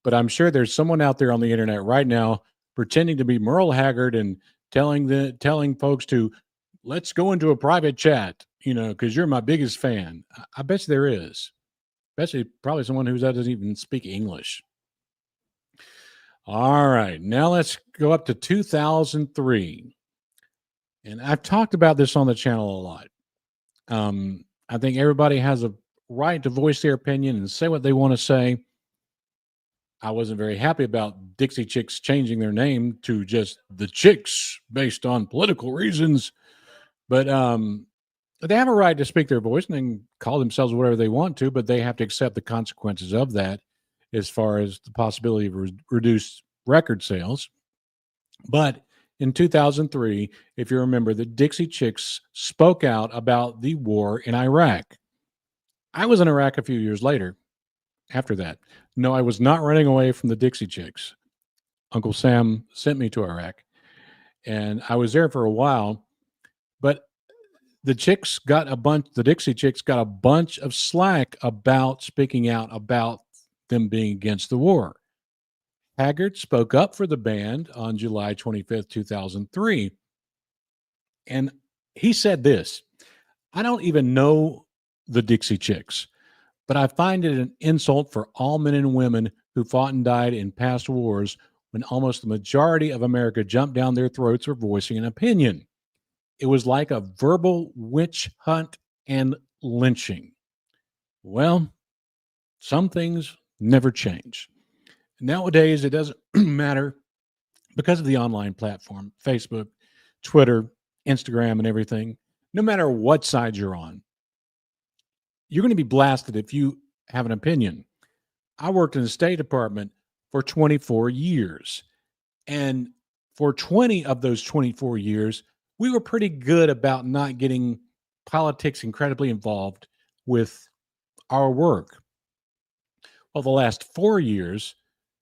But I'm sure there's someone out there on the internet right now pretending to be Merle Haggard and telling folks to, let's go into a private chat, you know, because you're my biggest fan. I bet you there is. Especially probably someone who doesn't even speak English. All right, now let's go up to 2003. And I've talked about this on the channel a lot. I think everybody has a right to voice their opinion and say what they want to say. I wasn't very happy about Dixie Chicks changing their name to just the Chicks based on political reasons. But they have a right to speak their voice and they can call themselves whatever they want to, but they have to accept the consequences of that as far as the possibility of reduced record sales. But in 2003, if you remember, the Dixie Chicks spoke out about the war in Iraq. I was in Iraq a few years later after that. No, I was not running away from the Dixie Chicks. Uncle Sam sent me to Iraq, and I was there for a while, but the Dixie Chicks got a bunch of slack about speaking out about them being against the war. Haggard spoke up for the band on July 25th, 2003. And he said this, I don't even know the Dixie Chicks, but I find it an insult for all men and women who fought and died in past wars when almost the majority of America jumped down their throats for voicing an opinion. It was like a verbal witch hunt and lynching. Well, some things never change. Nowadays, it doesn't matter because of the online platform, Facebook, Twitter, Instagram, and everything. No matter what side you're on, you're going to be blasted if you have an opinion. I worked in the State Department for 24 years. And for 20 of those 24 years, we were pretty good about not getting politics incredibly involved with our work. Well, the last 4 years,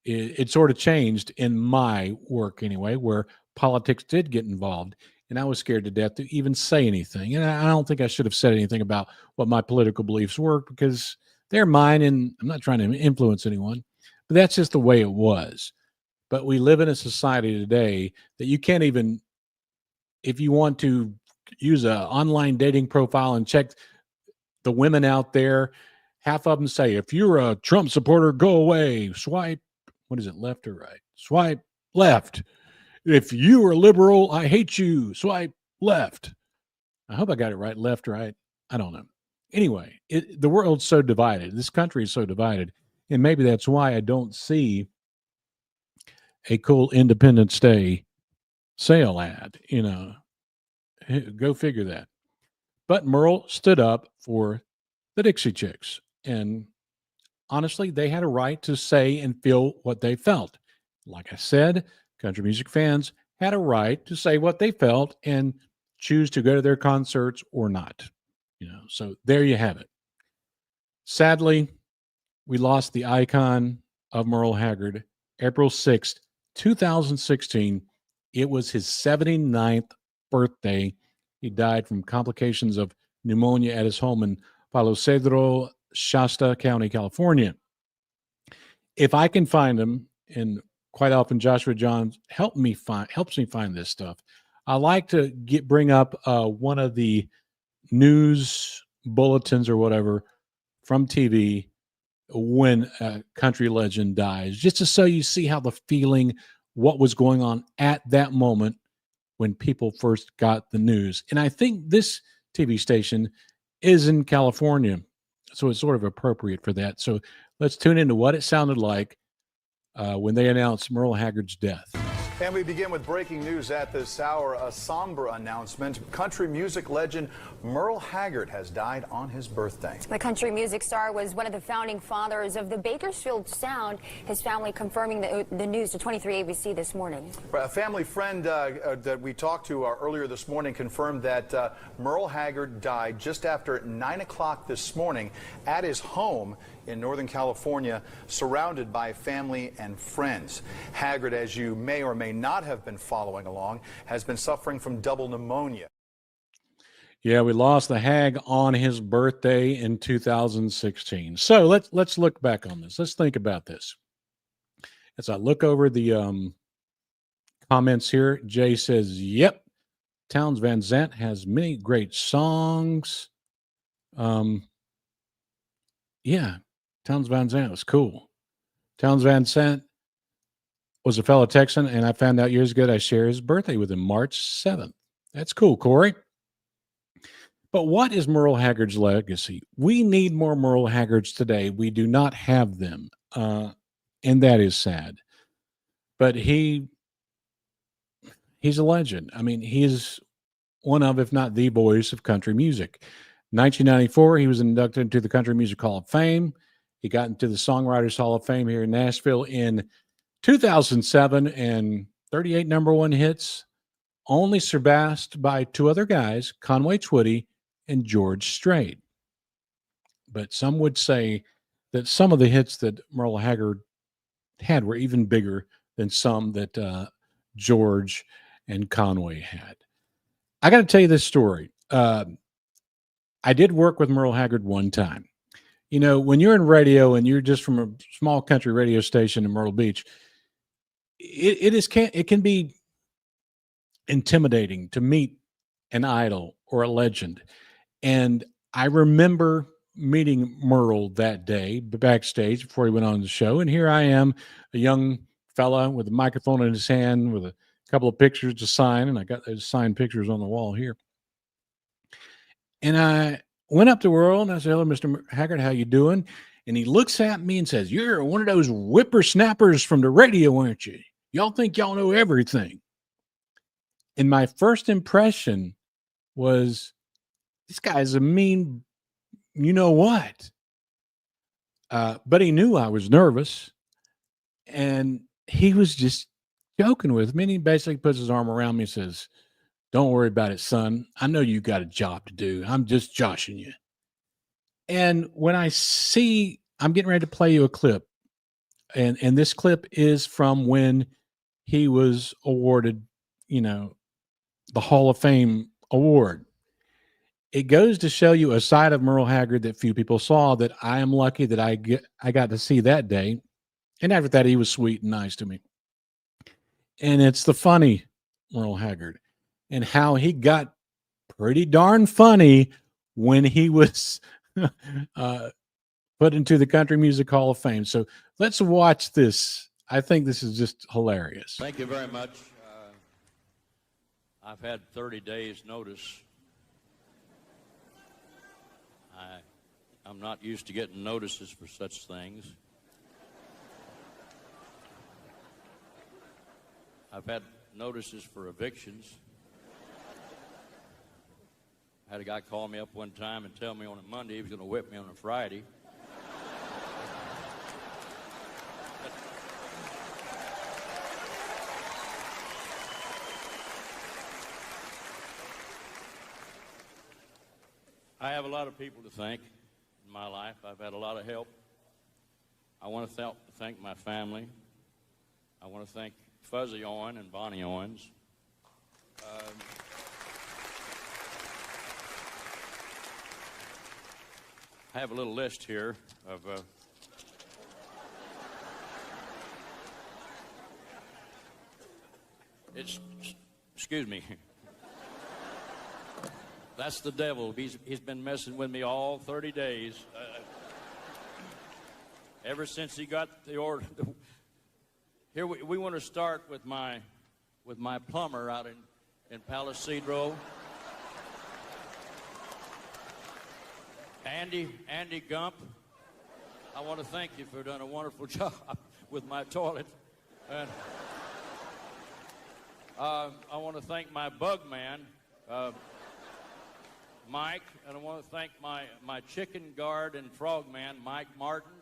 it sort of changed in my work anyway, where politics did get involved. And I was scared to death to even say anything. And I don't think I should have said anything about what my political beliefs were because they're mine and I'm not trying to influence anyone. But that's just the way it was. But we live in a society today that you can't even, if you want to use an online dating profile and check the women out there, half of them say, if you're a Trump supporter, go away. Swipe, what is it, left or right? Swipe left. If you are liberal, I hate you. Swipe left. I hope I got it right. Left, right. I don't know. Anyway, the world's so divided. This country is so divided. And maybe that's why I don't see a cool Independence Day sale ad. Go figure that. But Merle stood up for the Dixie Chicks. And honestly, they had a right to say and feel what they felt. Like I said, country music fans had a right to say what they felt and choose to go to their concerts or not. So there you have it. Sadly, we lost the icon of Merle Haggard, April 6th, 2016. It was his 79th birthday. He died from complications of pneumonia at his home in Palo Cedro, Shasta County, California. If I can find him, and quite often Joshua Johns helps me find this stuff, I like to bring up one of the news bulletins or whatever from TV when a country legend dies, just so you see how the feeling, what was going on at that moment when people first got the news. And I think this TV station is in California, so it's sort of appropriate for that. So let's tune into what it sounded like when they announced Merle Haggard's death. And we begin with breaking news at this hour, a somber announcement. Country music legend Merle Haggard has died on his birthday. The country music star was one of the founding fathers of the Bakersfield Sound. His family confirming the news to 23 ABC this morning. A family friend that we talked to earlier this morning confirmed that Merle Haggard died just after 9 o'clock this morning at his home in Northern California, surrounded by family and friends. Haggard, as you may or may not have been following along, has been suffering from double pneumonia. Yeah, we lost the Hag on his birthday in 2016. So let's look back on this. Let's think about this. As I look over the comments here, Jay says, yep, Townes Van Zandt has many great songs. Yeah, Townes Van Zandt was cool. Townes Van Zandt was a fellow Texan, and I found out years ago that I share his birthday with him, March 7th. That's cool, Corey. But what is Merle Haggard's legacy? We need more Merle Haggards today. We do not have them, and that is sad. But he's a legend. I mean, he is one of, if not the voice of country music. 1994, he was inducted into the Country Music Hall of Fame. He got into the Songwriters Hall of Fame here in Nashville in 2007 and 38 number one hits, only surpassed by two other guys, Conway Twitty and George Strait. But some would say that some of the hits that Merle Haggard had were even bigger than some that George and Conway had. I got to tell you this story. I did work with Merle Haggard one time. You know, when you're in radio and you're just from a small country radio station in Myrtle Beach, it can be intimidating to meet an idol or a legend. And I remember meeting Merle that day backstage before he went on the show. And here I am, a young fella with a microphone in his hand with a couple of pictures to sign, and I got those signed pictures on the wall here. And I went up to Earl and I said, "Hello, Mr. Haggard, how you doing?" And he looks at me and says, "You're one of those whippersnappers from the radio, aren't you? Y'all think y'all know everything." And my first impression was, this guy's a mean, you know what? But he knew I was nervous, and he was just joking with me. And he basically puts his arm around me and says, "Don't worry about it, son. I know you got a job to do. I'm just joshing you." And when I'm getting ready to play you a clip, and this clip is from when he was awarded, the Hall of Fame award. It goes to show you a side of Merle Haggard that few people saw, that I am lucky that I got to see that day. And after that, he was sweet and nice to me. And it's the funny Merle Haggard, and how he got pretty darn funny when he was put into the Country Music Hall of Fame. So let's watch this. I think this is just hilarious. Thank you very much. I've had 30 days notice. I'm not used to getting notices for such things. I've had notices for evictions. I had a guy call me up one time and tell me on a Monday he was going to whip me on a Friday. I have a lot of people to thank in my life. I've had a lot of help. I want to thank my family. I want to thank Fuzzy Owen and Bonnie Owens. I have a little list here of excuse me. That's the devil. He's been messing with me all 30 days. Ever since he got the order. Here we want to start with my plumber out in Palisadro. Andy Gump. I want to thank you for doing a wonderful job with my toilet. And I want to thank my bug man, Mike, and I want to thank my chicken guard and frog man, Mike Martin.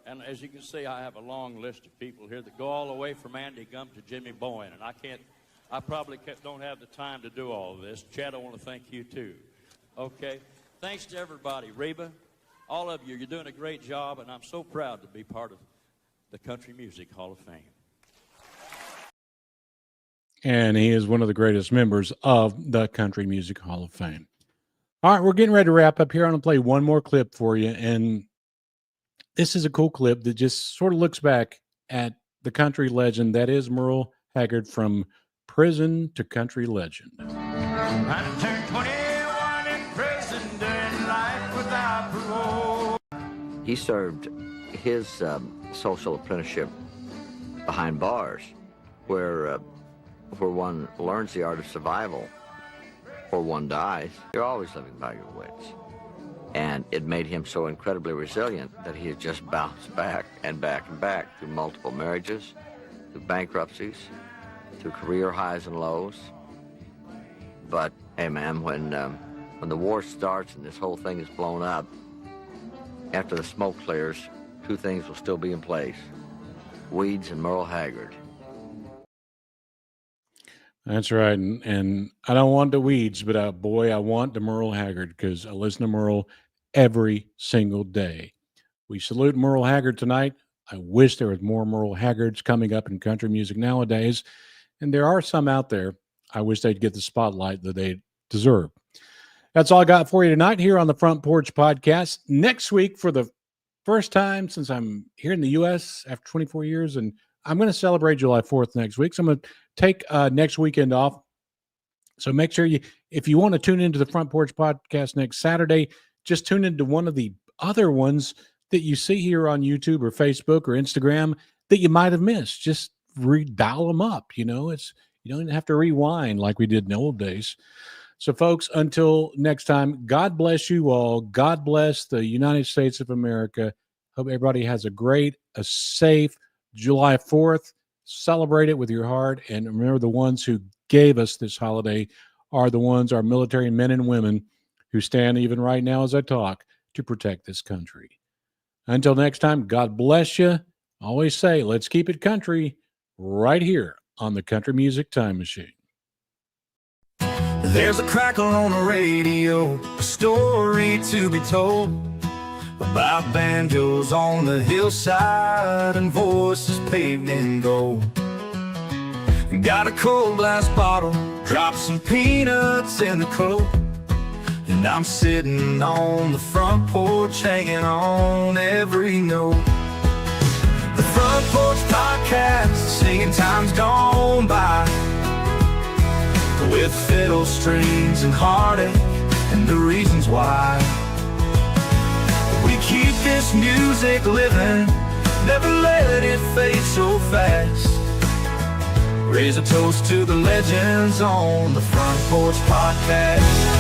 And as you can see, I have a long list of people here that go all the way from Andy Gump to Jimmy Bowen. And I probably don't have the time to do all of this. Chad, I want to thank you too. Okay. Thanks to everybody. Reba, all of you, you're doing a great job, and I'm so proud to be part of the Country Music Hall of Fame. And he is one of the greatest members of the Country Music Hall of Fame. All right, we're getting ready to wrap up here. I'm going to play one more clip for you. And this is a cool clip that just sort of looks back at the country legend that is Merle Haggard, from prison to country legend. I turned 21 in prison, doing life without parole. He served his social apprenticeship behind bars, where one learns the art of survival, or one dies. You're always living by your wits. And it made him so incredibly resilient that he has just bounced back and back and back through multiple marriages, through bankruptcies, through career highs and lows. But, hey man, when the war starts and this whole thing is blown up, after the smoke clears, two things will still be in place: weeds and Merle Haggard. That's right. And I don't want the weeds, but boy, I want the Merle Haggard, because I listen to Merle every single day. We salute Merle Haggard tonight. I wish there was more Merle Haggards coming up in country music nowadays. And there are some out there. I wish they'd get the spotlight that they deserve. That's all I got for you tonight here on the Front Porch Podcast. Next week, for the first time since I'm here in the U.S. after 24 years, and I'm going to celebrate July 4th next week. So I'm going to take next weekend off. So make sure if you want to tune into the Front Porch Podcast next Saturday, just tune into one of the other ones that you see here on YouTube or Facebook or Instagram. that you might have missed. Just redial them up. You know, you don't even have to rewind like we did in the old days. So, folks, until next time, God bless you all. God bless the United States of America. Hope everybody has a safe July 4th. Celebrate it with your heart. And remember, the ones who gave us this holiday are the ones, our military men and women, who stand even right now as I talk to protect this country. Until next time, God bless you. Always say, let's keep it country right here on the Country Music Time Machine. There's a crackle on the radio, a story to be told about banjos on the hillside and voices paved in gold. Got a cold glass bottle, drop some peanuts in the coat, and I'm sitting on the front porch hanging on every note. The Front Porch Podcast, singing times gone by, with fiddle strings and heartache and the reasons why. We keep this music living, never let it fade so fast. Raise a toast to the legends on the Front Porch Podcast.